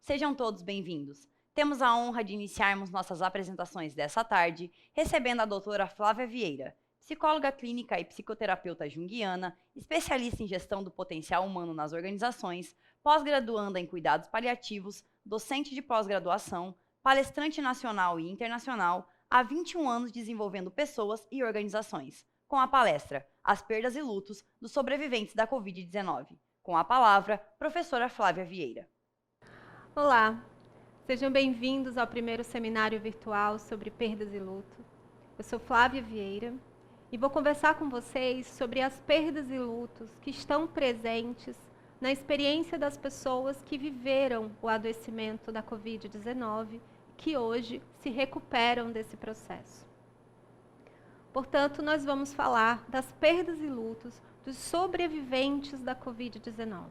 Sejam todos bem-vindos. Temos a honra de iniciarmos nossas apresentações dessa tarde, recebendo a doutora Flávia Vieira, psicóloga clínica e psicoterapeuta junguiana, especialista em gestão do potencial humano nas organizações, pós-graduanda em cuidados paliativos, docente de pós-graduação, palestrante nacional e internacional, há 21 anos desenvolvendo pessoas e organizações, com a palestra As Perdas e Lutos dos Sobreviventes da Covid-19. Com a palavra, professora Flávia Vieira. Olá, sejam bem-vindos ao primeiro seminário virtual sobre perdas e luto. Eu sou Flávia Vieira e vou conversar com vocês sobre as perdas e lutos que estão presentes na experiência das pessoas que viveram o adoecimento da Covid-19 e que hoje se recuperam desse processo. Portanto, nós vamos falar das perdas e lutos dos sobreviventes da Covid-19.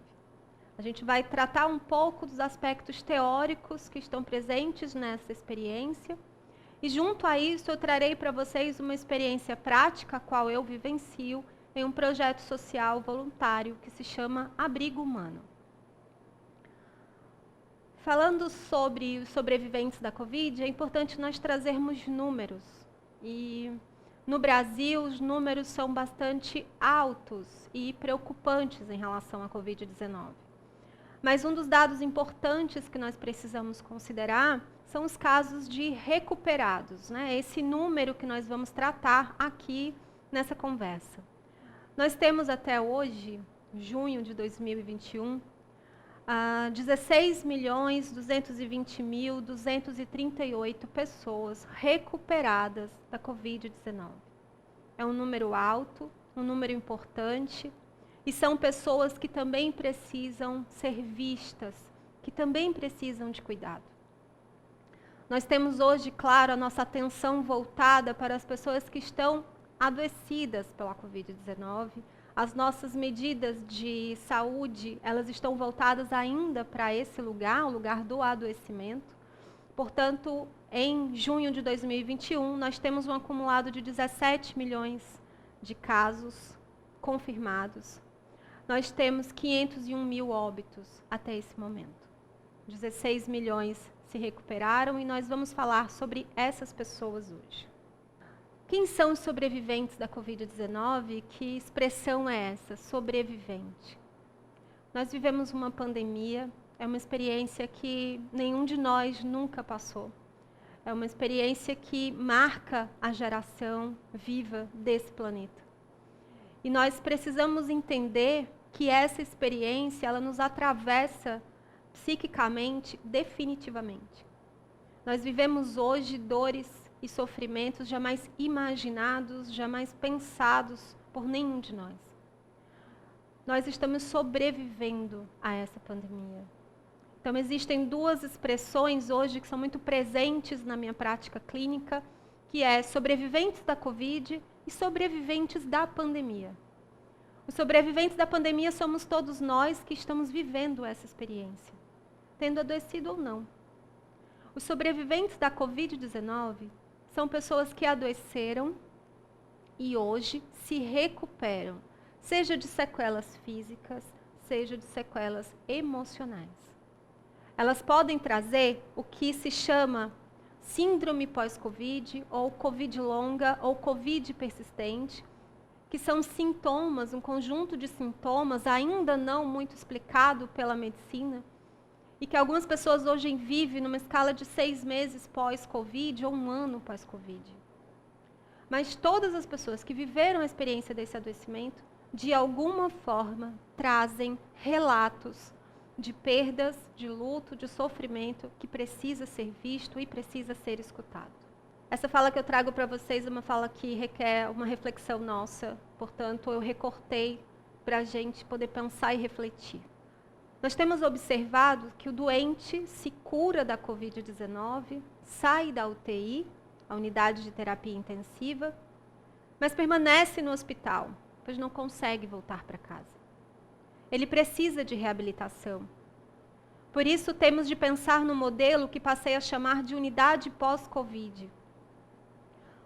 A gente vai tratar um pouco dos aspectos teóricos que estão presentes nessa experiência e junto a isso eu trarei para vocês uma experiência prática, a qual eu vivencio em um projeto social voluntário que se chama Abrigo Humano. Falando sobre os sobreviventes da Covid, é importante nós trazermos números. E no Brasil, os números são bastante altos e preocupantes em relação à Covid-19. Mas um dos dados importantes que nós precisamos considerar são os casos de recuperados, né? Esse número que nós vamos tratar aqui nessa conversa. Nós temos até hoje, junho de 2021, 16.220.238 pessoas recuperadas da Covid-19. É um número alto, um número importante, e são pessoas que também precisam ser vistas, que também precisam de cuidado. Nós temos hoje, claro, a nossa atenção voltada para as pessoas que estão adoecidas pela Covid-19. As nossas medidas de saúde, elas estão voltadas ainda para esse lugar, o lugar do adoecimento. Portanto, em junho de 2021, nós temos um acumulado de 17 milhões de casos confirmados. Nós temos 501 mil óbitos até esse momento. 16 milhões se recuperaram e nós vamos falar sobre essas pessoas hoje. Quem são os sobreviventes da Covid-19? Que expressão é essa, sobrevivente? Nós vivemos uma pandemia, é uma experiência que nenhum de nós nunca passou. É uma experiência que marca a geração viva desse planeta. E nós precisamos entender que essa experiência, ela nos atravessa psiquicamente, definitivamente. Nós vivemos hoje dores e sofrimentos jamais imaginados, jamais pensados por nenhum de nós. Nós estamos sobrevivendo a essa pandemia. Então existem duas expressões hoje que são muito presentes na minha prática clínica, que é sobreviventes da Covid e sobreviventes da pandemia. Os sobreviventes da pandemia somos todos nós que estamos vivendo essa experiência, tendo adoecido ou não. Os sobreviventes da Covid-19 são pessoas que adoeceram e hoje se recuperam, seja de sequelas físicas, seja de sequelas emocionais. Elas podem trazer o que se chama síndrome pós-Covid, ou Covid longa, ou Covid persistente, que são sintomas, um conjunto de sintomas ainda não muito explicado pela medicina, e que algumas pessoas hoje vivem numa escala de 6 meses pós-Covid ou 1 ano pós-Covid. Mas todas as pessoas que viveram a experiência desse adoecimento, de alguma forma, trazem relatos de perdas, de luto, de sofrimento, que precisa ser visto e precisa ser escutado. Essa fala que eu trago para vocês é uma fala que requer uma reflexão nossa, portanto, eu recortei para a gente poder pensar e refletir. Nós temos observado que o doente se cura da Covid-19, sai da UTI, a unidade de terapia intensiva, mas permanece no hospital, pois não consegue voltar para casa. Ele precisa de reabilitação. Por isso, temos de pensar no modelo que passei a chamar de unidade pós-Covid,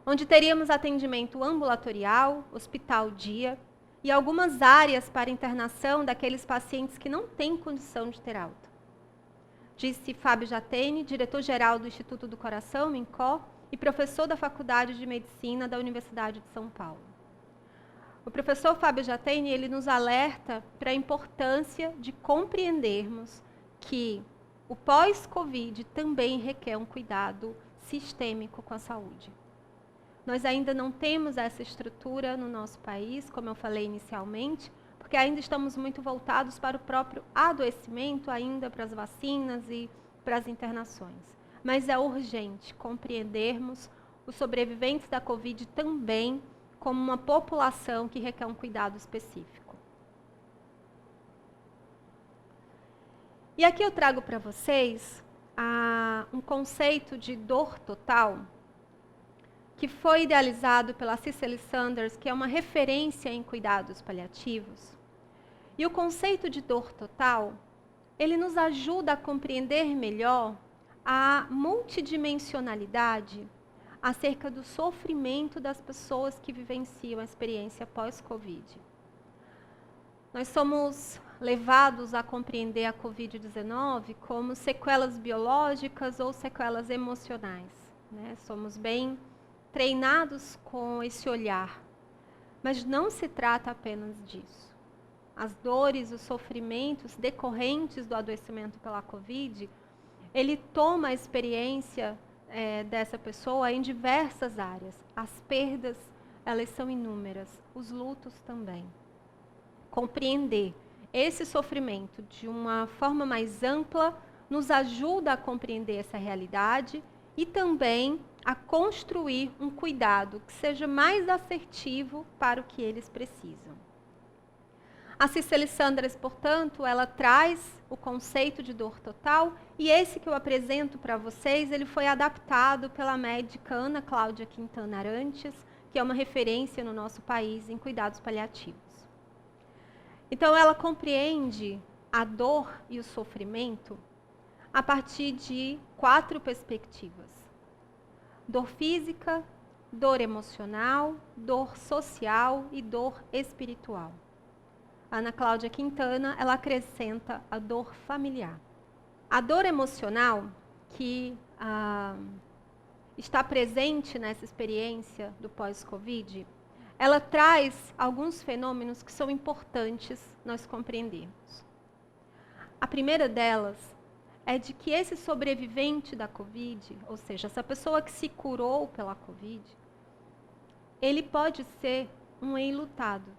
onde teríamos atendimento ambulatorial, hospital-dia e algumas áreas para internação daqueles pacientes que não têm condição de ter alta. disse Fábio Jatene, diretor-geral do Instituto do Coração, INCO, e professor da Faculdade de Medicina da Universidade de São Paulo. O professor Fábio Jatene, ele nos alerta para a importância de compreendermos que o pós-Covid também requer um cuidado sistêmico com a saúde. Nós ainda não temos essa estrutura no nosso país, como eu falei inicialmente, porque ainda estamos muito voltados para o próprio adoecimento, ainda para as vacinas e para as internações. Mas é urgente compreendermos os sobreviventes da Covid também como uma população que requer um cuidado específico. E aqui eu trago para vocês um conceito de dor total, que foi idealizado pela Cicely Saunders, que é uma referência em cuidados paliativos. E o conceito de dor total, ele nos ajuda a compreender melhor a multidimensionalidade acerca do sofrimento das pessoas que vivenciam a experiência pós-Covid. Nós somos levados a compreender a Covid-19 como sequelas biológicas ou sequelas emocionais, né? Somos bem treinados com esse olhar, mas não se trata apenas disso. As dores, os sofrimentos decorrentes do adoecimento pela Covid, ele toma a experiência dessa pessoa em diversas áreas. As perdas, elas são inúmeras, os lutos também. Compreender esse sofrimento de uma forma mais ampla nos ajuda a compreender essa realidade e também a construir um cuidado que seja mais assertivo para o que eles precisam. A Cicely Saunders, portanto, ela traz o conceito de dor total, e esse que eu apresento para vocês, ele foi adaptado pela médica Ana Cláudia Quintana Arantes, que é uma referência no nosso país em cuidados paliativos. Então, ela compreende a dor e o sofrimento a partir de 4 perspectivas: dor física, dor emocional, dor social e dor espiritual. A Ana Cláudia Quintana, ela acrescenta a dor familiar. A dor emocional, que está presente nessa experiência do pós-Covid, ela traz alguns fenômenos que são importantes nós compreendermos. A primeira delas é de que esse sobrevivente da Covid, ou seja, essa pessoa que se curou pela Covid, ele pode ser um enlutado.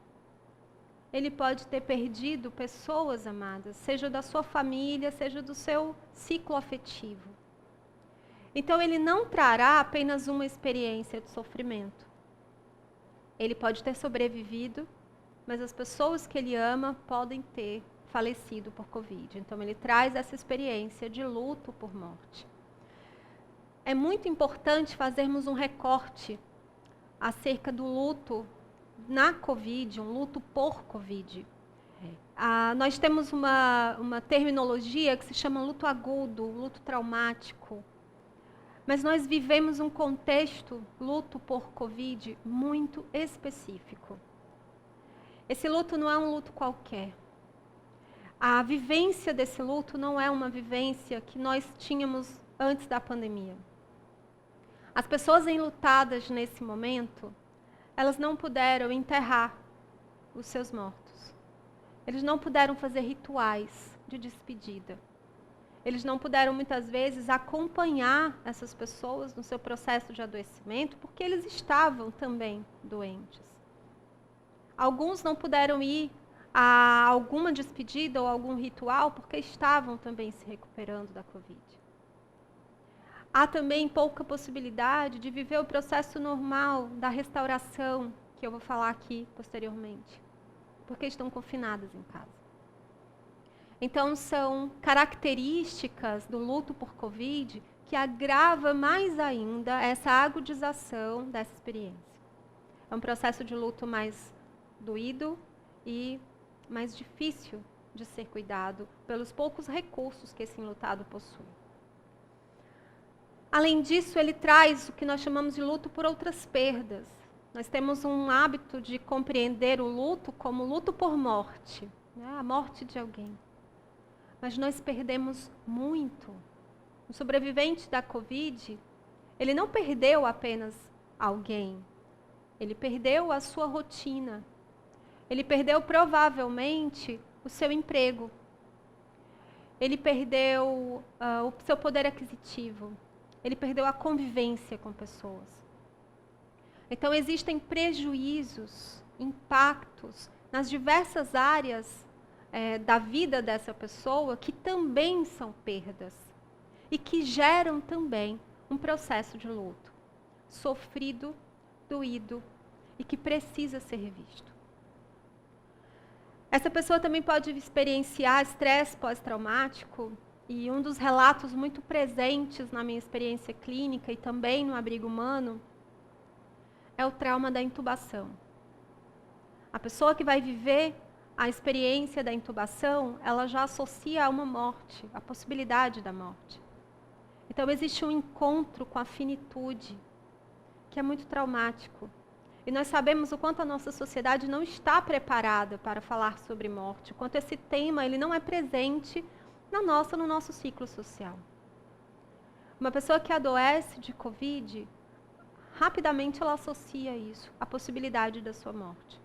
Ele pode ter perdido pessoas amadas, seja da sua família, seja do seu ciclo afetivo. Então, ele não trará apenas uma experiência de sofrimento. Ele pode ter sobrevivido, mas as pessoas que ele ama podem ter falecido por Covid. Então, ele traz essa experiência de luto por morte. É muito importante fazermos um recorte acerca do luto na Covid, um luto por Covid. Nós temos uma terminologia que se chama luto agudo, luto traumático. Mas nós vivemos um contexto, luto por Covid, muito específico. Esse luto não é um luto qualquer. A vivência desse luto não é uma vivência que nós tínhamos antes da pandemia. As pessoas enlutadas nesse momento, elas não puderam enterrar os seus mortos. Eles não puderam fazer rituais de despedida. Eles não puderam, muitas vezes, acompanhar essas pessoas no seu processo de adoecimento, porque eles estavam também doentes. Alguns não puderam ir a alguma despedida ou algum ritual, porque estavam também se recuperando da Covid. Há também pouca possibilidade de viver o processo normal da restauração, que eu vou falar aqui posteriormente, porque estão confinadas em casa. Então, são características do luto por Covid que agrava mais ainda essa agudização dessa experiência. É um processo de luto mais doído e mais difícil de ser cuidado pelos poucos recursos que esse enlutado possui. Além disso, ele traz o que nós chamamos de luto por outras perdas. Nós temos um hábito de compreender o luto como luto por morte, né? A morte de alguém. mas nós perdemos muito. O sobrevivente da Covid, ele não perdeu apenas alguém, ele perdeu a sua rotina, ele perdeu provavelmente o seu emprego, ele perdeu o seu poder aquisitivo, ele perdeu a convivência com pessoas. Então existem prejuízos, impactos nas diversas áreas da vida dessa pessoa que também são perdas e que geram também um processo de luto, sofrido, doído e que precisa ser revisto. Essa pessoa também pode experienciar estresse pós-traumático, e um dos relatos muito presentes na minha experiência clínica e também no abrigo humano é o trauma da intubação. A pessoa que vai viver a experiência da intubação, ela já associa a uma morte, a possibilidade da morte. Então existe um encontro com a finitude, que é muito traumático. E nós sabemos o quanto a nossa sociedade não está preparada para falar sobre morte, o quanto esse tema ele não é presente no nosso ciclo social. Uma pessoa que adoece de Covid, rapidamente ela associa isso, à possibilidade da sua morte.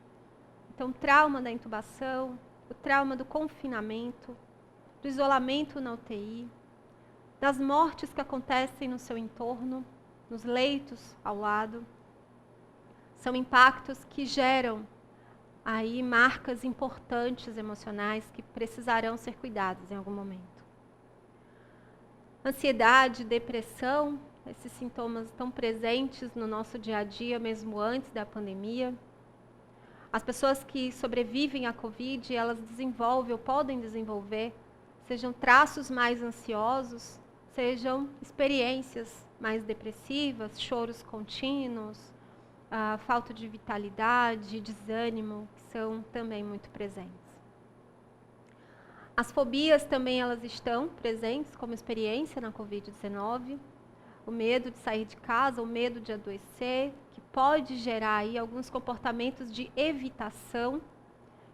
Então, o trauma da intubação, o trauma do confinamento, do isolamento na UTI, das mortes que acontecem no seu entorno, nos leitos ao lado, são impactos que geram aí marcas importantes emocionais que precisarão ser cuidadas em algum momento. Ansiedade, depressão, esses sintomas estão presentes no nosso dia a dia, mesmo antes da pandemia. As pessoas que sobrevivem à Covid, elas desenvolvem ou podem desenvolver, sejam traços mais ansiosos, sejam experiências mais depressivas, choros contínuos, falta de vitalidade, desânimo, que são também muito presentes. As fobias também elas estão presentes como experiência na Covid-19. O medo de sair de casa, o medo de adoecer, que pode gerar aí alguns comportamentos de evitação,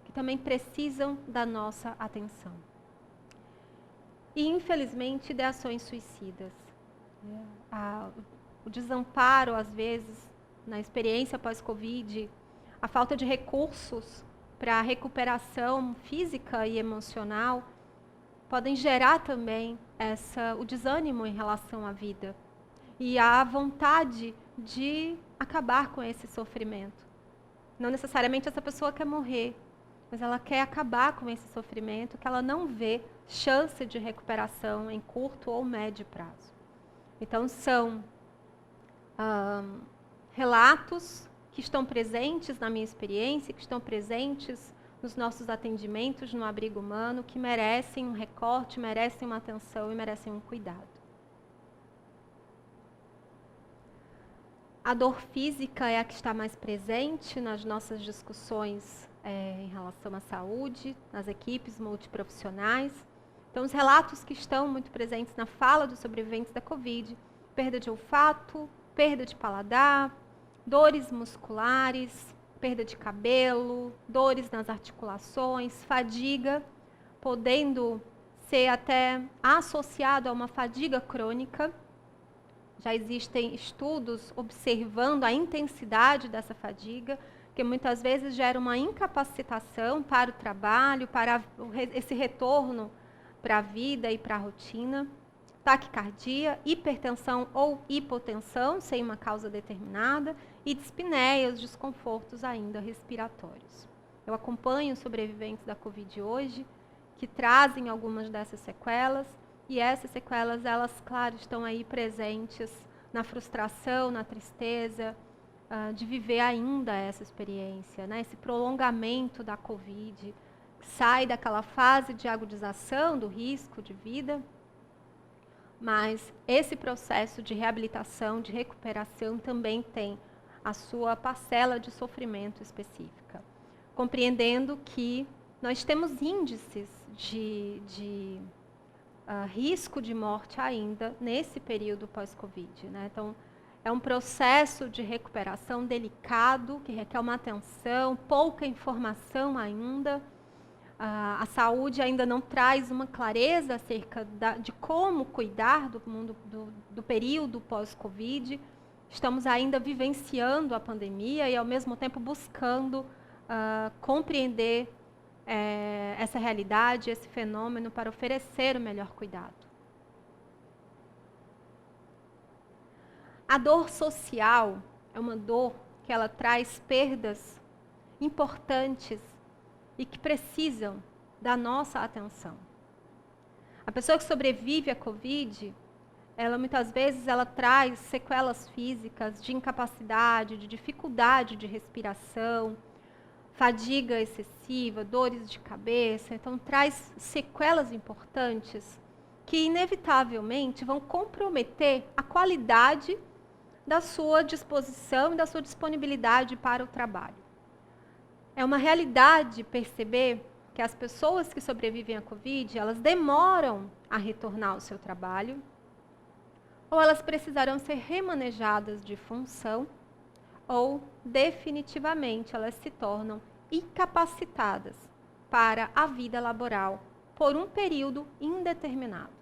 que também precisam da nossa atenção. E, infelizmente, ideações suicidas. O desamparo, às vezes, na experiência pós-Covid, a falta de recursos para a recuperação física e emocional, podem gerar também o desânimo em relação à vida e a vontade de acabar com esse sofrimento. Não necessariamente essa pessoa quer morrer, mas ela quer acabar com esse sofrimento que ela não vê chance de recuperação em curto ou médio prazo. Então, são relatos que estão presentes na minha experiência, que estão presentes nos nossos atendimentos no abrigo humano, que merecem um recorte, merecem uma atenção e merecem um cuidado. A dor física é a que está mais presente nas nossas discussões em relação à saúde, nas equipes multiprofissionais. Então, os relatos que estão muito presentes na fala dos sobreviventes da Covid, perda de olfato, perda de paladar, dores musculares, perda de cabelo, dores nas articulações, fadiga, podendo ser até associado a uma fadiga crônica. Já existem estudos observando a intensidade dessa fadiga, que muitas vezes gera uma incapacitação para o trabalho, para esse retorno para a vida e para a rotina. Taquicardia, hipertensão ou hipotensão, sem uma causa determinada, e dispneia, desconfortos ainda respiratórios. Eu acompanho os sobreviventes da Covid hoje, que trazem algumas dessas sequelas, e essas sequelas, elas, claro, estão aí presentes na frustração, na tristeza, de viver ainda essa experiência, né? Esse prolongamento da Covid, sai daquela fase de agudização do risco de vida, mas esse processo de reabilitação, de recuperação, também tem a sua parcela de sofrimento específica. Compreendendo que nós temos índices de risco de morte ainda nesse período pós-Covid, né? Então, é um processo de recuperação delicado, que requer uma atenção, pouca informação ainda, A saúde ainda não traz uma clareza acerca de como cuidar do período pós-Covid. Estamos ainda vivenciando a pandemia e, ao mesmo tempo, buscando compreender essa realidade, esse fenômeno, para oferecer o melhor cuidado. A dor social é uma dor que ela traz perdas importantes e que precisam da nossa atenção. A pessoa que sobrevive à Covid, ela muitas vezes ela traz sequelas físicas de incapacidade, de dificuldade de respiração, fadiga excessiva, dores de cabeça. Então traz sequelas importantes que inevitavelmente vão comprometer a qualidade da sua disposição e da sua disponibilidade para o trabalho. É uma realidade perceber que as pessoas que sobrevivem à Covid, elas demoram a retornar ao seu trabalho, ou elas precisarão ser remanejadas de função, ou definitivamente elas se tornam incapacitadas para a vida laboral por um período indeterminado.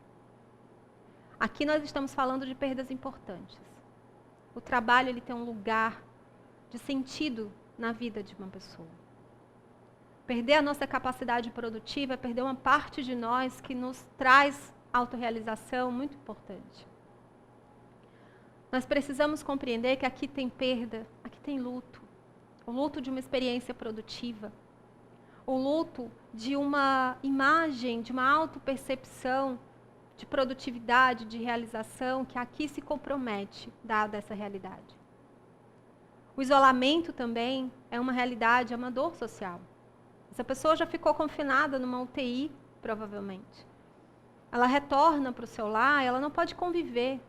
Aqui nós estamos falando de perdas importantes. O trabalho ele tem um lugar de sentido na vida de uma pessoa. Perder a nossa capacidade produtiva é perder uma parte de nós que nos traz autorrealização muito importante. Nós precisamos compreender que aqui tem perda, aqui tem luto. O luto de uma experiência produtiva. O luto de uma imagem, de uma autopercepção de produtividade, de realização, que aqui se compromete, dada essa realidade. O isolamento também é uma realidade, é uma dor social. Essa pessoa já ficou confinada numa UTI, provavelmente. Ela retorna para o seu lar, ela não pode conviver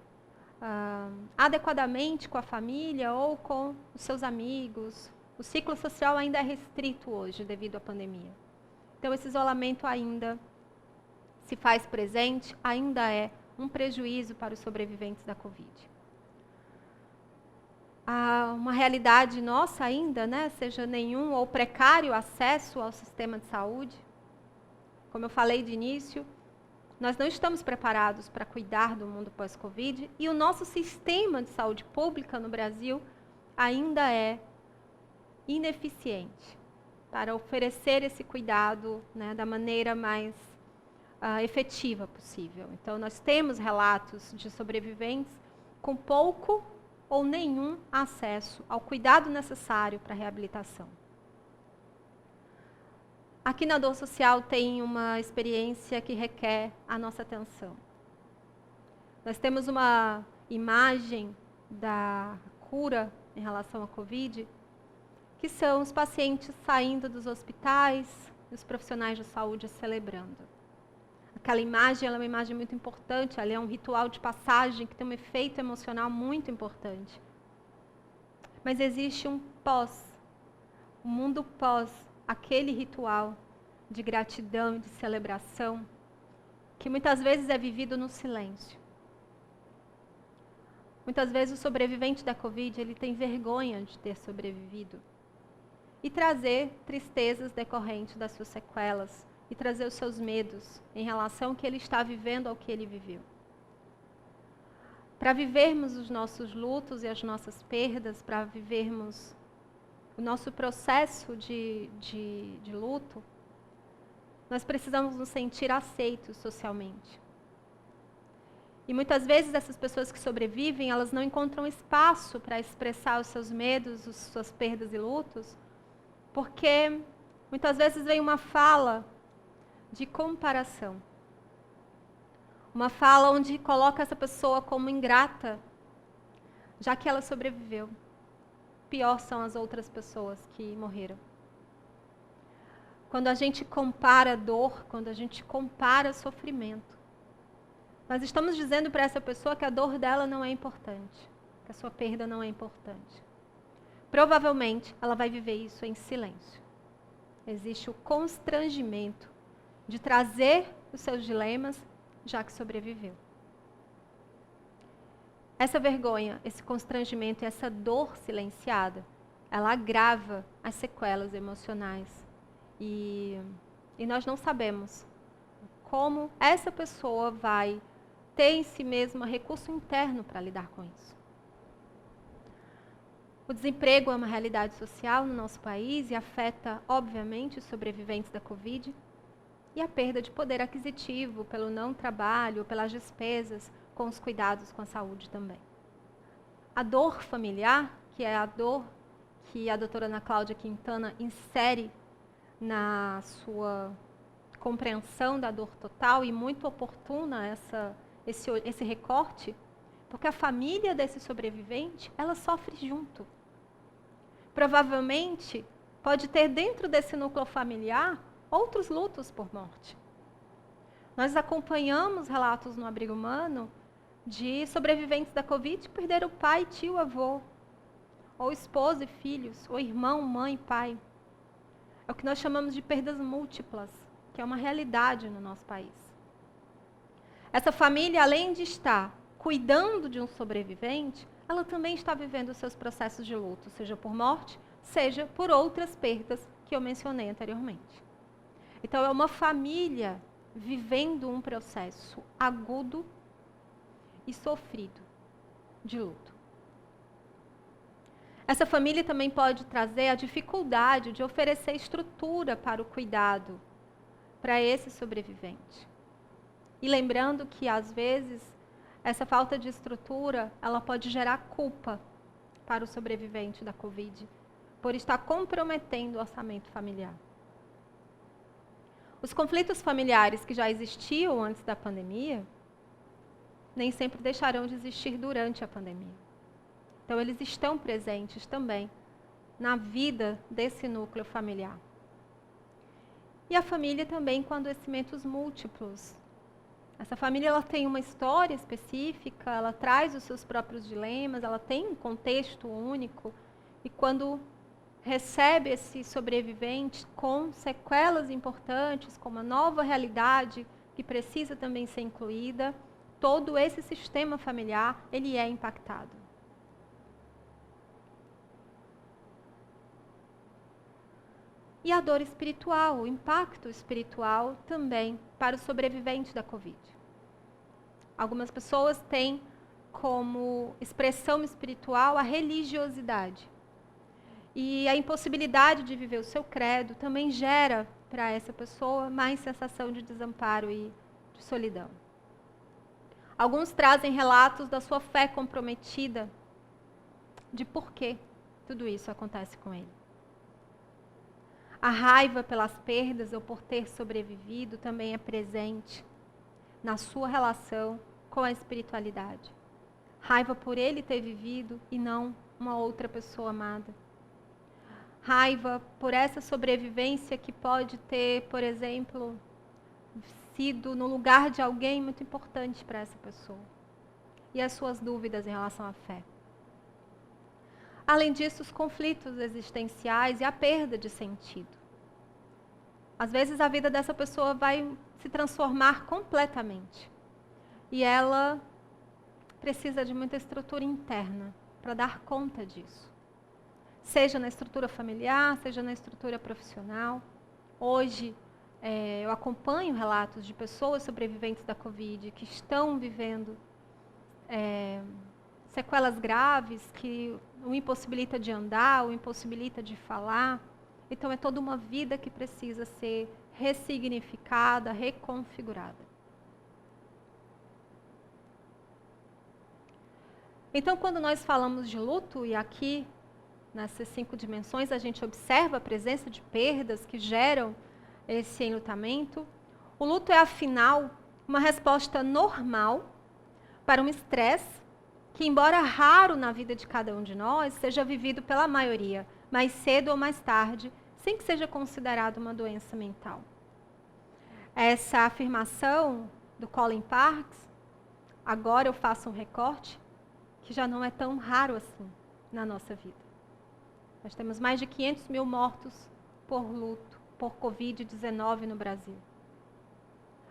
adequadamente com a família ou com os seus amigos. O ciclo social ainda é restrito hoje, devido à pandemia. Então, esse isolamento ainda se faz presente, ainda é um prejuízo para os sobreviventes da Covid. Há uma realidade nossa ainda, seja nenhum ou precário acesso ao sistema de saúde. Como eu falei de início, nós não estamos preparados para cuidar do mundo pós-Covid e o nosso sistema de saúde pública no Brasil ainda é ineficiente para oferecer esse cuidado da maneira mais efetiva possível. Então, nós temos relatos de sobreviventes com pouco ou nenhum acesso ao cuidado necessário para a reabilitação. Aqui na dor social tem uma experiência que requer a nossa atenção. Nós temos uma imagem da cura em relação à Covid, que são os pacientes saindo dos hospitais e os profissionais de saúde celebrando. Aquela imagem ela é uma imagem muito importante, ela é um ritual de passagem que tem um efeito emocional muito importante. Mas existe um mundo pós aquele ritual de gratidão e de celebração, que muitas vezes é vivido no silêncio. Muitas vezes o sobrevivente da Covid ele tem vergonha de ter sobrevivido e trazer tristezas decorrentes das suas sequelas, e trazer os seus medos em relação ao que ele está vivendo, ao que ele viveu. Para vivermos os nossos lutos e as nossas perdas, para vivermos o nosso processo de luto, nós precisamos nos sentir aceitos socialmente. E muitas vezes essas pessoas que sobrevivem, elas não encontram espaço para expressar os seus medos, as suas perdas e lutos, porque muitas vezes vem uma fala de comparação. Uma fala onde coloca essa pessoa como ingrata, já que ela sobreviveu. Pior são as outras pessoas que morreram. Quando a gente compara dor, quando a gente compara sofrimento, nós estamos dizendo para essa pessoa que a dor dela não é importante, que a sua perda não é importante. Provavelmente, ela vai viver isso em silêncio. Existe o constrangimento de trazer os seus dilemas, já que sobreviveu. Essa vergonha, esse constrangimento e essa dor silenciada, ela agrava as sequelas emocionais e E nós não sabemos como essa pessoa vai ter em si mesma recurso interno para lidar com isso. O desemprego é uma realidade social no nosso país e afeta, obviamente, os sobreviventes da Covid e a perda de poder aquisitivo pelo não trabalho, pelas despesas com os cuidados com a saúde também. A dor familiar, que é a dor que a doutora Ana Cláudia Quintana insere na sua compreensão da dor total e muito oportuna esse recorte, porque a família desse sobrevivente, ela sofre junto. Provavelmente, pode ter dentro desse núcleo familiar outros lutos por morte. Nós acompanhamos relatos no abrigo humano de sobreviventes da Covid que perderam pai, tio, avô, ou esposa e filhos, ou irmão, mãe, pai. É o que nós chamamos de perdas múltiplas, que é uma realidade no nosso país. Essa família, além de estar cuidando de um sobrevivente, ela também está vivendo os seus processos de luto, seja por morte, seja por outras perdas que eu mencionei anteriormente. Então, é uma família vivendo um processo agudo e sofrido de luto. Essa família também pode trazer a dificuldade de oferecer estrutura para o cuidado para esse sobrevivente. E lembrando que, às vezes, essa falta de estrutura, ela pode gerar culpa para o sobrevivente da Covid, por estar comprometendo o orçamento familiar. Os conflitos familiares que já existiam antes da pandemia, nem sempre deixarão de existir durante a pandemia. Então, eles estão presentes também na vida desse núcleo familiar. E a família também com adoecimentos múltiplos. Essa família ela tem uma história específica, ela traz os seus próprios dilemas, ela tem um contexto único. E quando recebe esse sobrevivente com sequelas importantes, com uma nova realidade que precisa também ser incluída, todo esse sistema familiar ele é impactado. E a dor espiritual, o impacto espiritual também para o sobrevivente da Covid. Algumas pessoas têm como expressão espiritual a religiosidade. E a impossibilidade de viver o seu credo também gera para essa pessoa mais sensação de desamparo e de solidão. Alguns trazem relatos da sua fé comprometida, de por que tudo isso acontece com ele. A raiva pelas perdas ou por ter sobrevivido também é presente na sua relação com a espiritualidade. Raiva por ele ter vivido e não uma outra pessoa amada. Raiva por essa sobrevivência que pode ter, por exemplo, sido no lugar de alguém muito importante para essa pessoa. E as suas dúvidas em relação à fé. Além disso, os conflitos existenciais e a perda de sentido. Às vezes a vida dessa pessoa vai se transformar completamente. E ela precisa de muita estrutura interna para dar conta disso. Seja na estrutura familiar, seja na estrutura profissional. Hoje, eu acompanho relatos de pessoas sobreviventes da Covid que estão vivendo sequelas graves, que o impossibilita de andar, o impossibilita de falar. Então, é toda uma vida que precisa ser ressignificada, reconfigurada. Então, quando nós falamos de luto, e aqui nessas 5 dimensões a gente observa a presença de perdas que geram esse enlutamento, o luto é, afinal, uma resposta normal para um estresse que, embora raro na vida de cada um de nós, seja vivido pela maioria, mais cedo ou mais tarde, sem que seja considerado uma doença mental. Essa afirmação do Colin Parks, agora eu faço um recorte, que já não é tão raro assim na nossa vida. Nós temos mais de 500 mil mortos por luto, por Covid-19 no Brasil.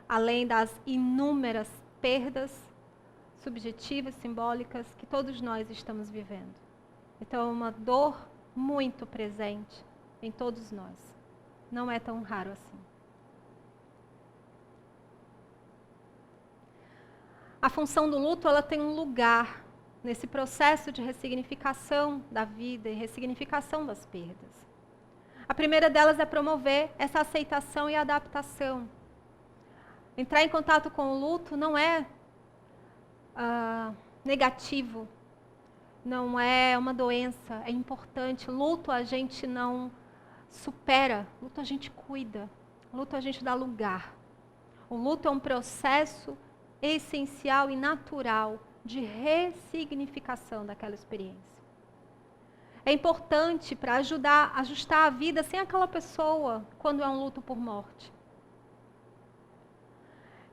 Além das inúmeras perdas subjetivas, simbólicas, que todos nós estamos vivendo. Então, é uma dor muito presente em todos nós. Não é tão raro assim. a função do luto, ela tem um lugar nesse processo de ressignificação da vida e ressignificação das perdas. A primeira delas é promover essa aceitação e adaptação. Entrar em contato com o luto não é negativo, não é uma doença, é importante. Luto a gente não supera, luto a gente cuida, luto a gente dá lugar. O luto é um processo essencial e natural de ressignificação daquela experiência. É importante para ajustar a vida sem aquela pessoa quando é um luto por morte.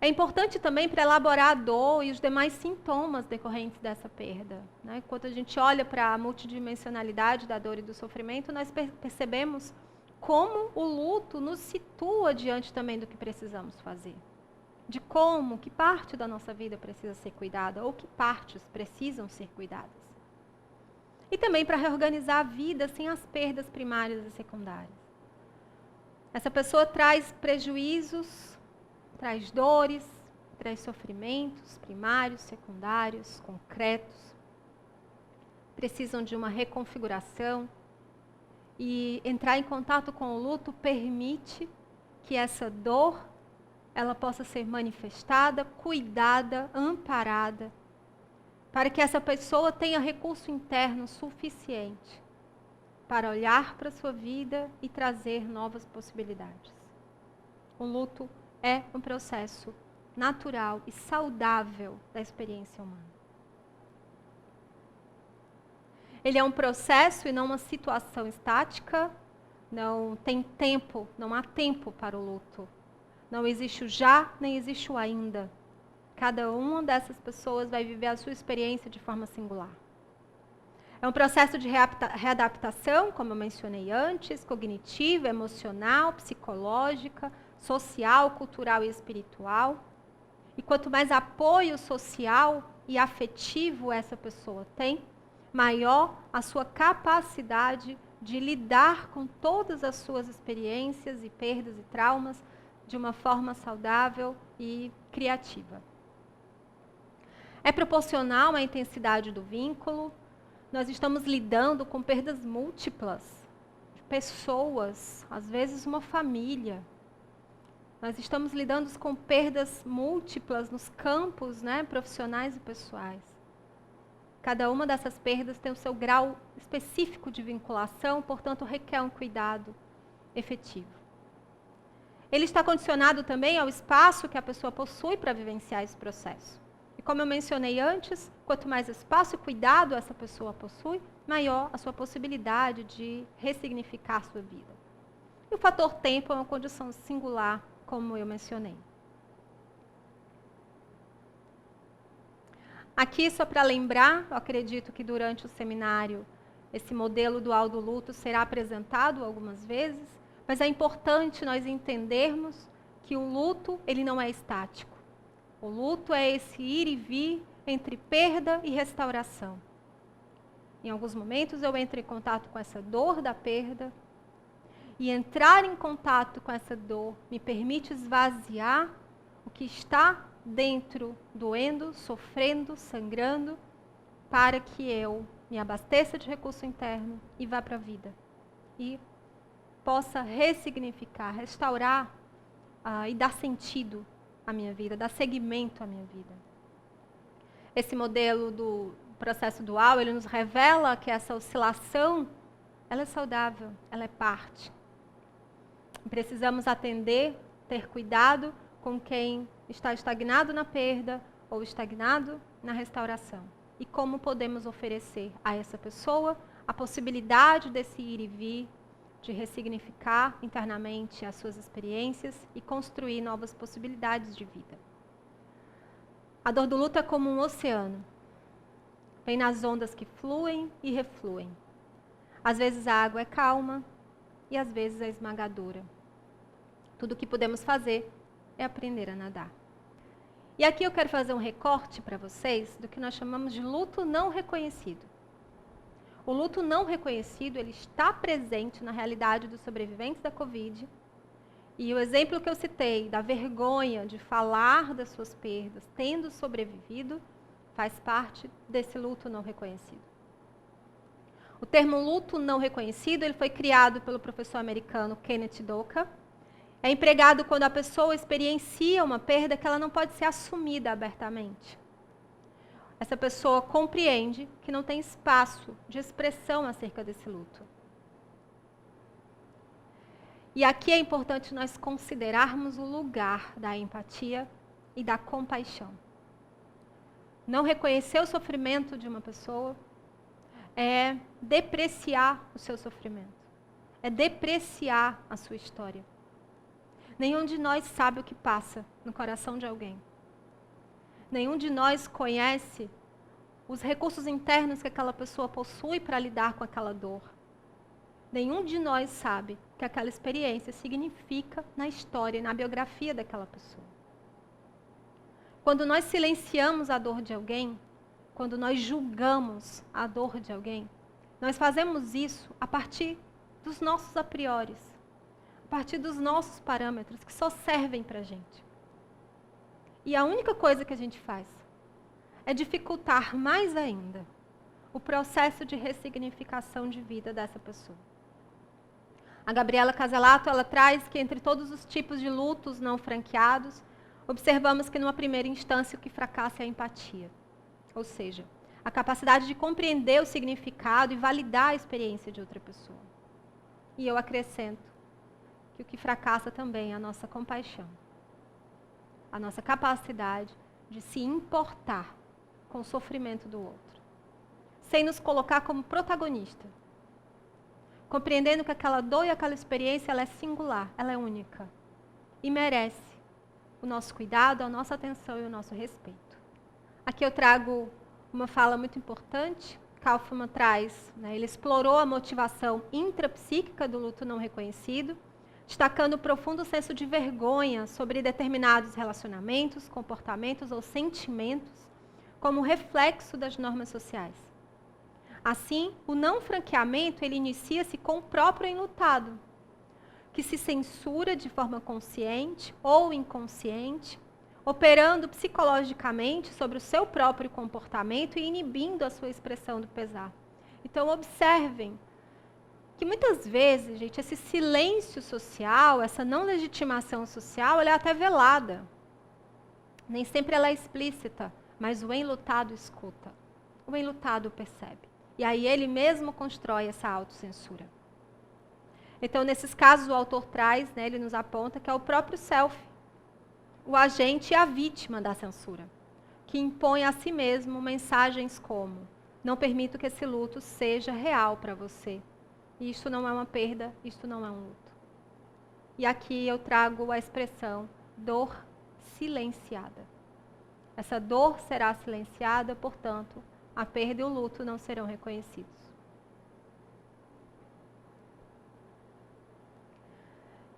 É importante também para elaborar a dor e os demais sintomas decorrentes dessa perda. Né? Quando a gente olha para a multidimensionalidade da dor e do sofrimento, nós percebemos como o luto nos situa diante também do que precisamos fazer. De como, que parte da nossa vida precisa ser cuidada, ou que partes precisam ser cuidadas. E também para reorganizar a vida sem as perdas primárias e secundárias. Essa pessoa traz prejuízos, traz dores, traz sofrimentos primários, secundários, concretos. Precisam de uma reconfiguração. E entrar em contato com o luto permite que essa dor ela possa ser manifestada, cuidada, amparada, para que essa pessoa tenha recurso interno suficiente para olhar para a sua vida e trazer novas possibilidades. O luto é um processo natural e saudável da experiência humana. Ele é um processo e não uma situação estática, não tem tempo, não há tempo para o luto. Não existe o já, nem existe o ainda. Cada uma dessas pessoas vai viver a sua experiência de forma singular. É um processo de readaptação, como eu mencionei antes, cognitiva, emocional, psicológica, social, cultural e espiritual. E quanto mais apoio social e afetivo essa pessoa tem, maior a sua capacidade de lidar com todas as suas experiências e perdas e traumas de uma forma saudável e criativa. É proporcional à intensidade do vínculo. Nós estamos lidando com perdas múltiplas de pessoas, às vezes uma família. Nós estamos lidando com perdas múltiplas nos campos, profissionais e pessoais. Cada uma dessas perdas tem o seu grau específico de vinculação, portanto, requer um cuidado efetivo. Ele está condicionado também ao espaço que a pessoa possui para vivenciar esse processo. E como eu mencionei antes, quanto mais espaço e cuidado essa pessoa possui, maior a sua possibilidade de ressignificar a sua vida. E o fator tempo é uma condição singular, como eu mencionei. Aqui, só para lembrar, eu acredito que durante o seminário esse modelo dual do luto será apresentado algumas vezes, mas é importante nós entendermos que o luto ele não é estático. O luto é esse ir e vir entre perda e restauração. Em alguns momentos eu entro em contato com essa dor da perda, e entrar em contato com essa dor me permite esvaziar o que está dentro, doendo, sofrendo, sangrando, para que eu me abasteça de recurso interno e vá para a vida. E possa ressignificar, restaurar e dar sentido à minha vida, dar seguimento à minha vida. Esse modelo do processo dual, ele nos revela que essa oscilação, ela é saudável, ela é parte. Precisamos atender, ter cuidado com quem está estagnado na perda ou estagnado na restauração. E como podemos oferecer a essa pessoa a possibilidade desse ir e vir, de ressignificar internamente as suas experiências e construir novas possibilidades de vida. A dor do luto é como um oceano. Vem nas ondas que fluem e refluem. Às vezes a água é calma e às vezes é esmagadora. Tudo o que podemos fazer é aprender a nadar. E aqui eu quero fazer um recorte para vocês do que nós chamamos de luto não reconhecido. O luto não reconhecido, ele está presente na realidade dos sobreviventes da Covid E o exemplo que eu citei, da vergonha de falar das suas perdas, tendo sobrevivido, faz parte desse luto não reconhecido. O termo luto não reconhecido, ele foi criado pelo professor americano Kenneth Doka. É empregado quando a pessoa experiencia uma perda que ela não pode ser assumida abertamente. Essa pessoa compreende que não tem espaço de expressão acerca desse luto. E aqui é importante nós considerarmos o lugar da empatia e da compaixão. Não reconhecer o sofrimento de uma pessoa é depreciar o seu sofrimento, é depreciar a sua história. Nenhum de nós sabe o que passa no coração de alguém. Nenhum de nós conhece os recursos internos que aquela pessoa possui para lidar com aquela dor. Nenhum de nós sabe o que aquela experiência significa na história e na biografia daquela pessoa. Quando nós silenciamos a dor de alguém, quando nós julgamos a dor de alguém, nós fazemos isso a partir dos nossos a priori, a partir dos nossos parâmetros que só servem para a gente. E a única coisa que a gente faz é dificultar mais ainda o processo de ressignificação de vida dessa pessoa. A Gabriela Caselato, ela traz que entre todos os tipos de lutos não franqueados, observamos que numa primeira instância o que fracassa é a empatia. Ou seja, a capacidade de compreender o significado e validar a experiência de outra pessoa. E eu acrescento que o que fracassa também é a nossa compaixão. A nossa capacidade de se importar com o sofrimento do outro. Sem nos colocar como protagonista. Compreendendo que aquela dor e aquela experiência ela é singular, ela é única. E merece o nosso cuidado, a nossa atenção e o nosso respeito. Aqui eu trago uma fala muito importante. Kaufman traz, ele explorou a motivação intrapsíquica do luto não reconhecido, destacando o profundo senso de vergonha sobre determinados relacionamentos, comportamentos ou sentimentos, como reflexo das normas sociais. Assim, o não franqueamento ele inicia-se com o próprio enlutado, que se censura de forma consciente ou inconsciente, operando psicologicamente sobre o seu próprio comportamento e inibindo a sua expressão do pesar. Então, observem que muitas vezes, gente, esse silêncio social, essa não legitimação social, ela é até velada. Nem sempre ela é explícita, mas o enlutado escuta. O enlutado percebe. E aí ele mesmo constrói essa autocensura. Então, nesses casos, o autor traz, ele nos aponta que é o próprio self, o agente e a vítima da censura, que impõe a si mesmo mensagens como: não permito que esse luto seja real para você. Isto não é uma perda, isto não é um luto. E aqui eu trago a expressão dor silenciada. Essa dor será silenciada, portanto, a perda e o luto não serão reconhecidos.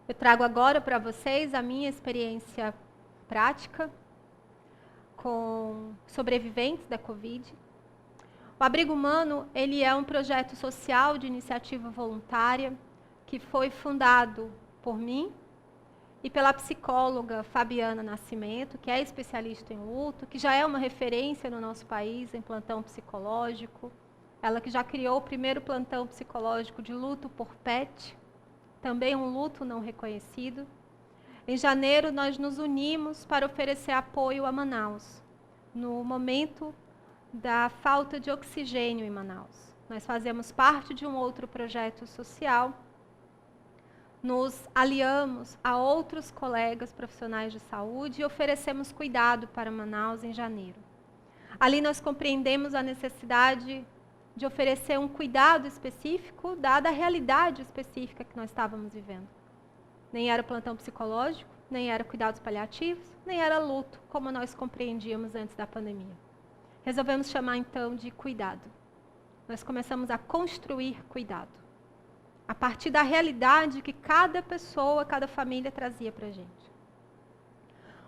Eu trago agora para vocês a minha experiência prática com sobreviventes da Covid. O Abrigo Humano, ele é um projeto social de iniciativa voluntária que foi fundado por mim e pela psicóloga Fabiana Nascimento, que é especialista em luto, que já é uma referência no nosso país em plantão psicológico. Ela que já criou o primeiro plantão psicológico de luto por PET, também um luto não reconhecido. Em janeiro, nós nos unimos para oferecer apoio a Manaus, no momento da falta de oxigênio em Manaus. Nós fazemos parte de um outro projeto social, nos aliamos a outros colegas profissionais de saúde e oferecemos cuidado para Manaus em janeiro. Ali nós compreendemos a necessidade de oferecer um cuidado específico, dada a realidade específica que nós estávamos vivendo. Nem era plantão psicológico, nem era cuidados paliativos, nem era luto, como nós compreendíamos antes da pandemia. Resolvemos chamar então de cuidado. Nós começamos a construir cuidado, a partir da realidade que cada pessoa, cada família trazia para a gente.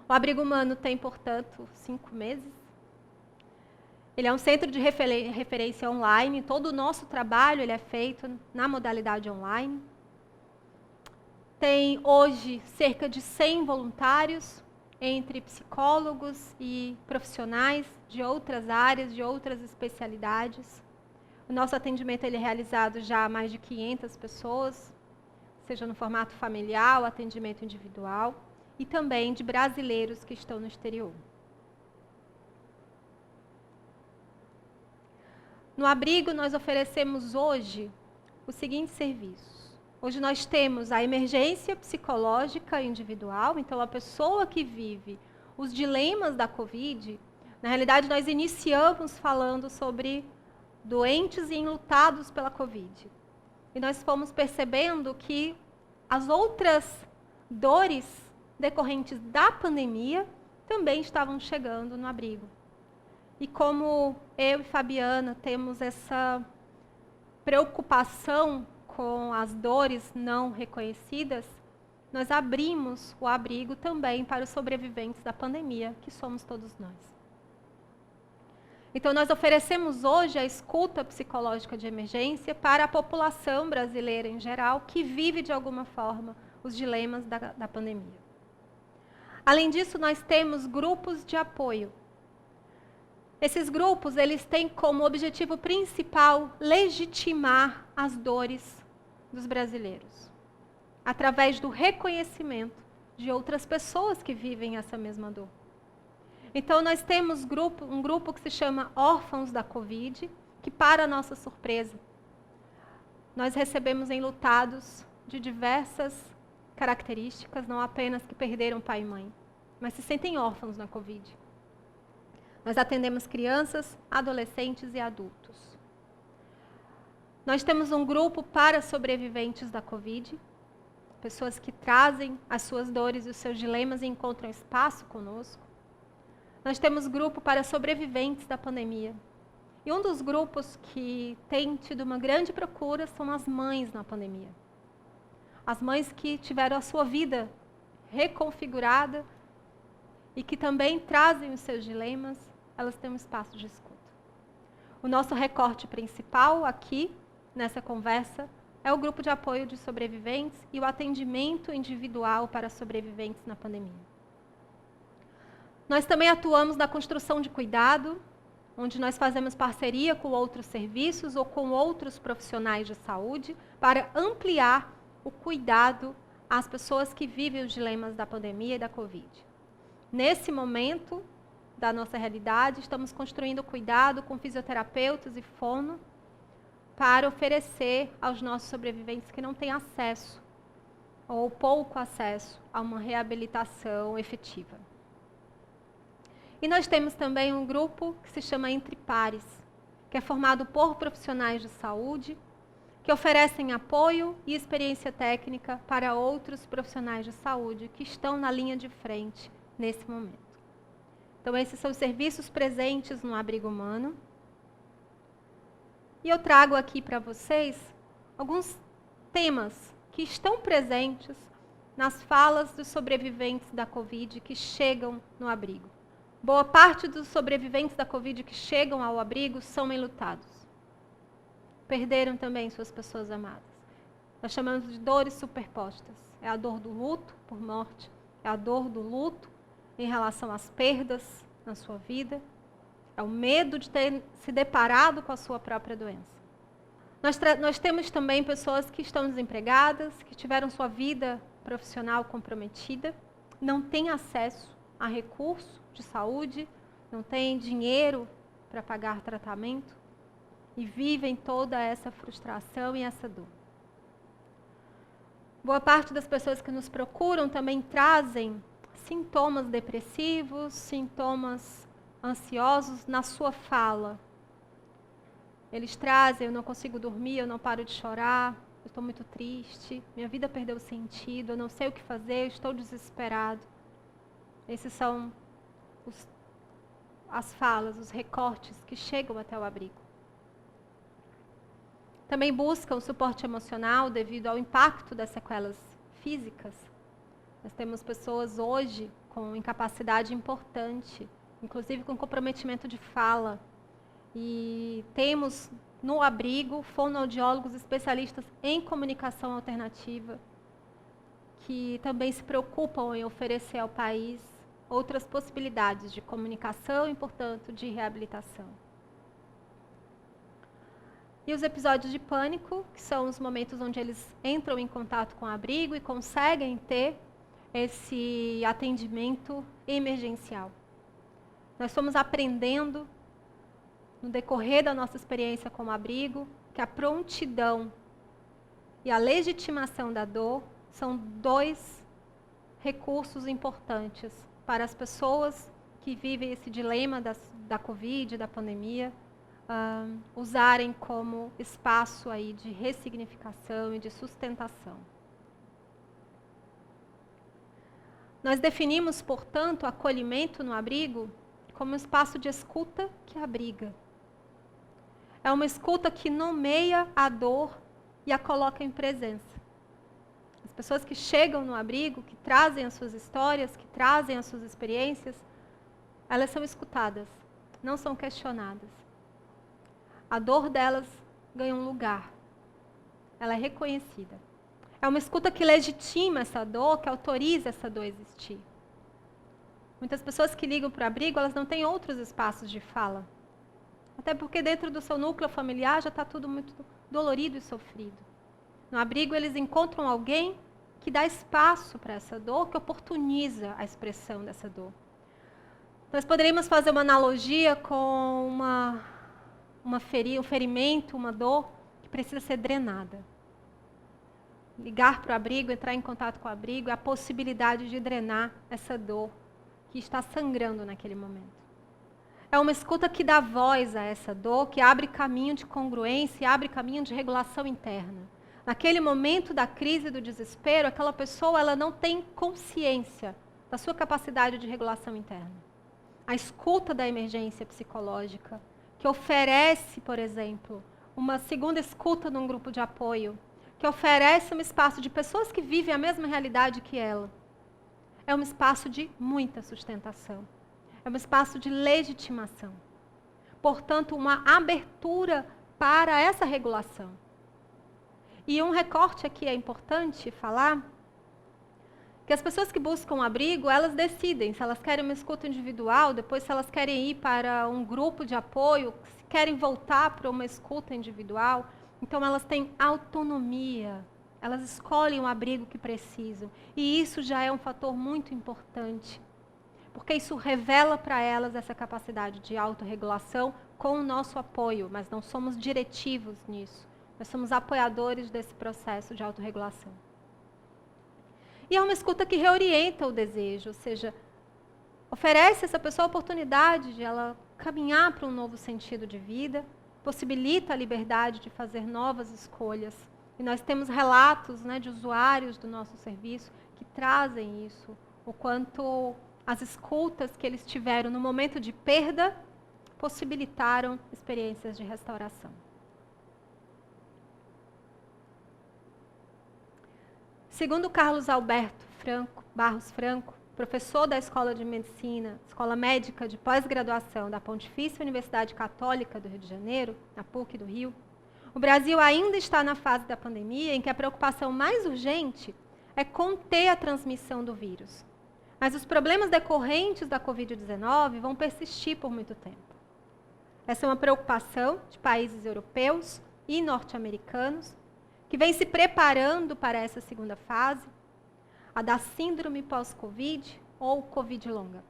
O Abrigo Humano tem, portanto, 5 meses. Ele é um centro de referência online. Todo o nosso trabalho ele é feito na modalidade online. tem hoje cerca de 100 voluntários, entre psicólogos e profissionais de outras áreas, de outras especialidades. O nosso atendimento ele é realizado já a mais de 500 pessoas, seja no formato familiar, ou atendimento individual, e também de brasileiros que estão no exterior. No abrigo, nós oferecemos hoje os seguintes serviços. Hoje nós temos a emergência psicológica individual, então a pessoa que vive os dilemas da Covid, na realidade nós iniciamos falando sobre doentes e enlutados pela Covid. E nós fomos percebendo que as outras dores decorrentes da pandemia também estavam chegando no abrigo. E como eu e Fabiana temos essa preocupação com as dores não reconhecidas, nós abrimos o abrigo também para os sobreviventes da pandemia, que somos todos nós. Então, nós oferecemos hoje a escuta psicológica de emergência para a população brasileira em geral, que vive de alguma forma os dilemas da pandemia. Além disso, nós temos grupos de apoio. Esses grupos, eles têm como objetivo principal legitimar as dores dos brasileiros, através do reconhecimento de outras pessoas que vivem essa mesma dor. Então, nós temos um grupo que se chama Órfãos da Covid, que, para nossa surpresa, nós recebemos enlutados de diversas características, não apenas que perderam pai e mãe, mas se sentem órfãos na Covid. Nós atendemos crianças, adolescentes e adultos. Nós temos um grupo para sobreviventes da Covid, pessoas que trazem as suas dores e os seus dilemas e encontram espaço conosco. Nós temos grupo para sobreviventes da pandemia. E um dos grupos que tem tido uma grande procura são as mães na pandemia. As mães que tiveram a sua vida reconfigurada e que também trazem os seus dilemas, elas têm um espaço de escuta. O nosso recorte principal aqui, nessa conversa, é o grupo de apoio de sobreviventes e o atendimento individual para sobreviventes na pandemia. Nós também atuamos na construção de cuidado, onde nós fazemos parceria com outros serviços ou com outros profissionais de saúde para ampliar o cuidado às pessoas que vivem os dilemas da pandemia e da Covid. Nesse momento da nossa realidade, estamos construindo cuidado com fisioterapeutas e fono para oferecer aos nossos sobreviventes que não têm acesso ou pouco acesso a uma reabilitação efetiva. E nós temos também um grupo que se chama Entre Pares, que é formado por profissionais de saúde, que oferecem apoio e experiência técnica para outros profissionais de saúde que estão na linha de frente nesse momento. Então, esses são os serviços presentes no Abrigo Humano. E eu trago aqui para vocês alguns temas que estão presentes nas falas dos sobreviventes da Covid que chegam no abrigo. Boa parte dos sobreviventes da Covid que chegam ao abrigo são enlutados. Perderam também suas pessoas amadas. Nós chamamos de dores superpostas. É a dor do luto por morte, é a dor do luto em relação às perdas na sua vida, é o medo de ter se deparado com a sua própria doença. Nós temos também pessoas que estão desempregadas, que tiveram sua vida profissional comprometida, não têm acesso a recurso de saúde, não têm dinheiro para pagar tratamento e vivem toda essa frustração e essa dor. Boa parte das pessoas que nos procuram também trazem sintomas depressivos, sintomas ansiosos na sua fala. Eles trazem: eu não consigo dormir, eu não paro de chorar, eu estou muito triste, minha vida perdeu sentido, eu não sei o que fazer, eu estou desesperado. Esses são as falas, os recortes que chegam até o abrigo. Também buscam suporte emocional devido ao impacto das sequelas físicas. Nós temos pessoas hoje com incapacidade importante, inclusive com comprometimento de fala. E temos no abrigo fonoaudiólogos especialistas em comunicação alternativa que também se preocupam em oferecer ao país outras possibilidades de comunicação e, portanto, de reabilitação. E os episódios de pânico, que são os momentos onde eles entram em contato com o abrigo e conseguem ter esse atendimento emergencial. Nós fomos aprendendo, no decorrer da nossa experiência com o abrigo, que a prontidão e a legitimação da dor são dois recursos importantes para as pessoas que vivem esse dilema da Covid, da pandemia, usarem como espaço aí de ressignificação e de sustentação. Nós definimos, portanto, o acolhimento no abrigo como um espaço de escuta que abriga. É uma escuta que nomeia a dor e a coloca em presença. As pessoas que chegam no abrigo, que trazem as suas histórias, que trazem as suas experiências, elas são escutadas, não são questionadas. A dor delas ganha um lugar. Ela é reconhecida. É uma escuta que legitima essa dor, que autoriza essa dor a existir. Muitas pessoas que ligam para o abrigo, elas não têm outros espaços de fala. Até porque dentro do seu núcleo familiar já está tudo muito dolorido e sofrido. No abrigo eles encontram alguém que dá espaço para essa dor, que oportuniza a expressão dessa dor. Nós poderíamos fazer uma analogia com um ferimento, uma dor que precisa ser drenada. Ligar para o abrigo, entrar em contato com o abrigo, é a possibilidade de drenar essa dor que está sangrando naquele momento. É uma escuta que dá voz a essa dor, que abre caminho de congruência e abre caminho de regulação interna. Naquele momento da crise e do desespero, aquela pessoa ela não tem consciência da sua capacidade de regulação interna. A escuta da emergência psicológica, que oferece, por exemplo, uma segunda escuta num grupo de apoio, que oferece um espaço de pessoas que vivem a mesma realidade que ela. É um espaço de muita sustentação. É um espaço de legitimação. Portanto, uma abertura para essa regulação. E um recorte aqui é importante falar, que as pessoas que buscam abrigo, elas decidem se elas querem uma escuta individual, depois se elas querem ir para um grupo de apoio, se querem voltar para uma escuta individual. Então elas têm autonomia, elas escolhem o abrigo que precisam. E isso já é um fator muito importante, porque isso revela para elas essa capacidade de autorregulação com o nosso apoio, mas não somos diretivos nisso. Nós somos apoiadores desse processo de autorregulação. E é uma escuta que reorienta o desejo, ou seja, oferece a essa pessoa a oportunidade de ela caminhar para um novo sentido de vida, possibilita a liberdade de fazer novas escolhas. E nós temos relatos, de usuários do nosso serviço que trazem isso, o quanto as escutas que eles tiveram no momento de perda possibilitaram experiências de restauração. Segundo Carlos Alberto Barros Franco, professor da Escola de Medicina, Escola Médica de Pós-Graduação da Pontifícia Universidade Católica do Rio de Janeiro, na PUC do Rio, o Brasil ainda está na fase da pandemia em que a preocupação mais urgente é conter a transmissão do vírus. Mas os problemas decorrentes da Covid-19 vão persistir por muito tempo. Essa é uma preocupação de países europeus e norte-americanos que vem se preparando para essa segunda fase, a da síndrome pós-Covid ou Covid longa.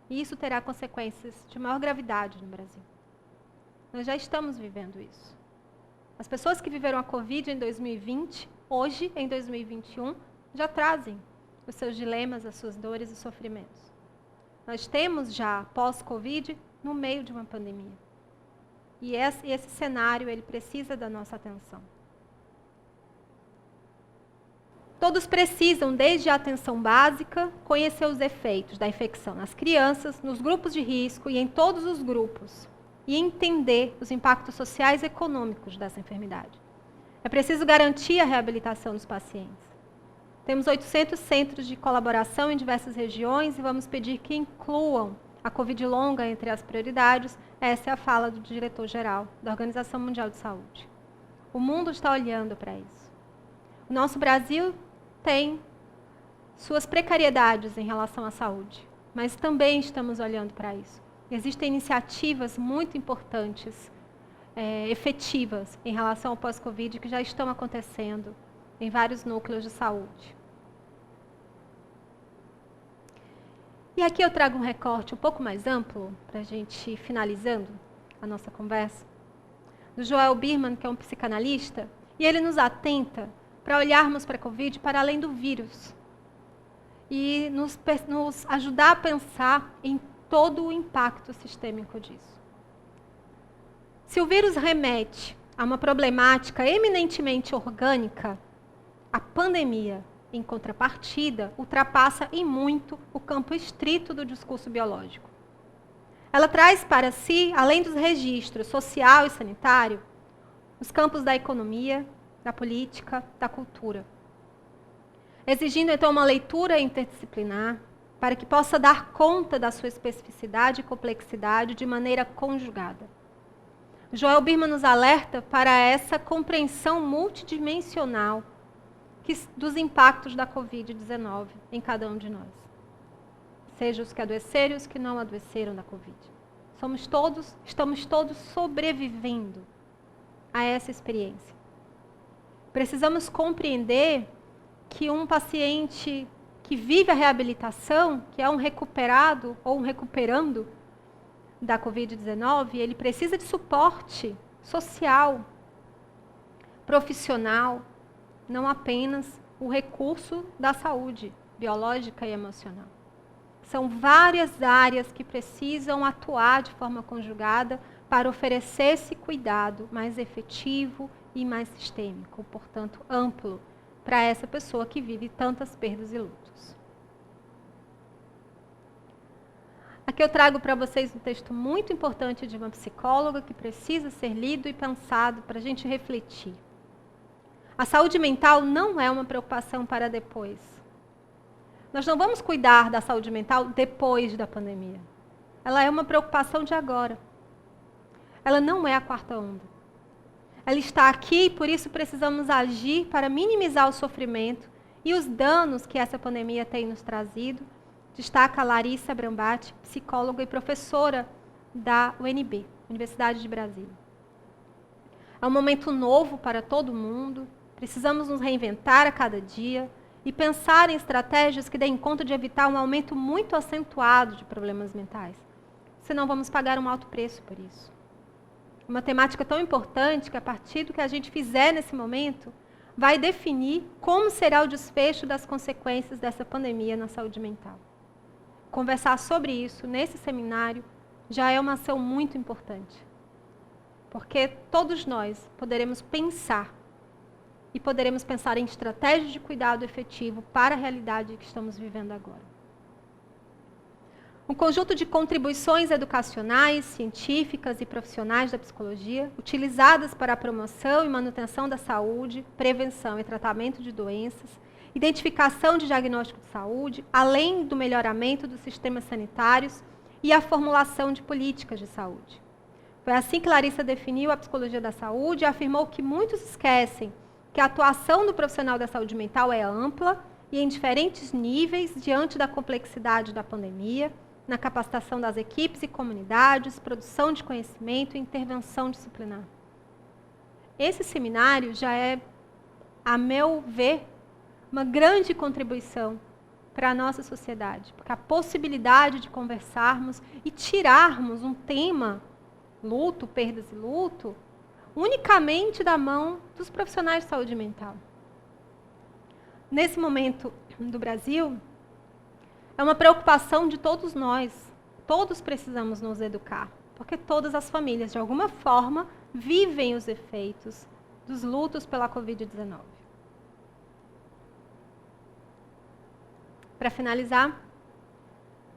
E isso terá consequências de maior gravidade no Brasil. Nós já estamos vivendo isso. As pessoas que viveram a Covid em 2020, hoje, em 2021, já trazem os seus dilemas, as suas dores e sofrimentos. Nós temos já pós-Covid no meio de uma pandemia. E esse cenário, ele precisa da nossa atenção. Todos precisam, desde a atenção básica, conhecer os efeitos da infecção nas crianças, nos grupos de risco e em todos os grupos, e entender os impactos sociais e econômicos dessa enfermidade. É preciso garantir a reabilitação dos pacientes. Temos 800 centros de colaboração em diversas regiões e vamos pedir que incluam a Covid longa entre as prioridades. Essa é a fala do diretor-geral da Organização Mundial de Saúde. O mundo está olhando para isso. O nosso Brasil tem suas precariedades em relação à saúde, mas também estamos olhando para isso. Existem iniciativas muito importantes, efetivas, em relação ao pós-Covid, que já estão acontecendo em vários núcleos de saúde. E aqui eu trago um recorte um pouco mais amplo, para a gente ir finalizando a nossa conversa, do Joel Birman, que é um psicanalista, e ele nos atenta para olharmos para a Covid para além do vírus e nos ajudar a pensar em todo o impacto sistêmico disso. Se o vírus remete a uma problemática eminentemente orgânica, a pandemia, em contrapartida, ultrapassa em muito o campo estrito do discurso biológico. Ela traz para si, além dos registros social e sanitário, os campos da economia, da política, da cultura, exigindo então uma leitura interdisciplinar para que possa dar conta da sua especificidade e complexidade de maneira conjugada. Joel Birman nos alerta para essa compreensão multidimensional dos impactos da Covid-19 em cada um de nós. Seja os que adoeceram e os que não adoeceram da Covid. Estamos todos sobrevivendo a essa experiência. Precisamos compreender que um paciente que vive a reabilitação, que é um recuperado ou um recuperando da Covid-19, ele precisa de suporte social, profissional, não apenas o recurso da saúde biológica e emocional. São várias áreas que precisam atuar de forma conjugada para oferecer esse cuidado mais efetivo e mais sistêmico, portanto, amplo, para essa pessoa que vive tantas perdas e lutos. Aqui eu trago para vocês um texto muito importante de uma psicóloga que precisa ser lido e pensado para a gente refletir. A saúde mental não é uma preocupação para depois. Nós não vamos cuidar da saúde mental depois da pandemia. Ela é uma preocupação de agora. Ela não é a quarta onda. Ela está aqui e por isso precisamos agir para minimizar o sofrimento e os danos que essa pandemia tem nos trazido, destaca Larissa Brambati, psicóloga e professora da UNB, Universidade de Brasília. É um momento novo para todo mundo, precisamos nos reinventar a cada dia e pensar em estratégias que deem conta de evitar um aumento muito acentuado de problemas mentais. Senão vamos pagar um alto preço por isso. Uma temática tão importante que a partir do que a gente fizer nesse momento, vai definir como será o desfecho das consequências dessa pandemia na saúde mental. Conversar sobre isso nesse seminário já é uma ação muito importante. Porque todos nós poderemos pensar e poderemos pensar em estratégias de cuidado efetivo para a realidade que estamos vivendo agora. Um conjunto de contribuições educacionais, científicas e profissionais da psicologia, utilizadas para a promoção e manutenção da saúde, prevenção e tratamento de doenças, identificação de diagnóstico de saúde, além do melhoramento dos sistemas sanitários e a formulação de políticas de saúde. Foi assim que Larissa definiu a psicologia da saúde e afirmou que muitos esquecem que a atuação do profissional da saúde mental é ampla e em diferentes níveis diante da complexidade da pandemia, na capacitação das equipes e comunidades, produção de conhecimento e intervenção disciplinar. Esse seminário já é, a meu ver, uma grande contribuição para a nossa sociedade, porque a possibilidade de conversarmos e tirarmos um tema, luto, perdas e luto, unicamente da mão dos profissionais de saúde mental. Nesse momento do Brasil, é uma preocupação de todos nós. Todos precisamos nos educar, porque todas as famílias, de alguma forma, vivem os efeitos dos lutos pela Covid-19. Para finalizar,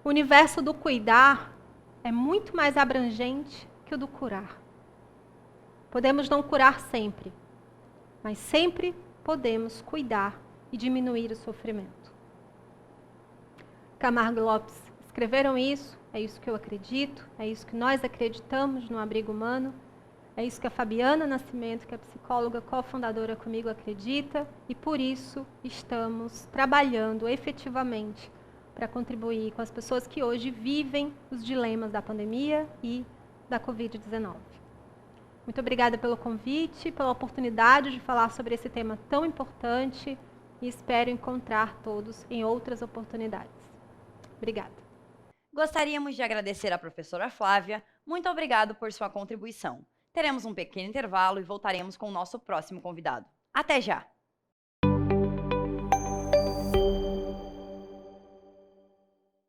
o universo do cuidar é muito mais abrangente que o do curar. Podemos não curar sempre, mas sempre podemos cuidar e diminuir o sofrimento. Camargo e Lopes escreveram isso, é isso que eu acredito, é isso que nós acreditamos no abrigo humano. É isso que a Fabiana Nascimento, que é psicóloga cofundadora comigo, acredita, e por isso estamos trabalhando efetivamente para contribuir com as pessoas que hoje vivem os dilemas da pandemia e da Covid-19. Muito obrigada pelo convite, pela oportunidade de falar sobre esse tema tão importante e espero encontrar todos em outras oportunidades. Obrigada. Gostaríamos de agradecer à professora Flávia. Muito obrigado por sua contribuição. Teremos um pequeno intervalo e voltaremos com o nosso próximo convidado. Até já!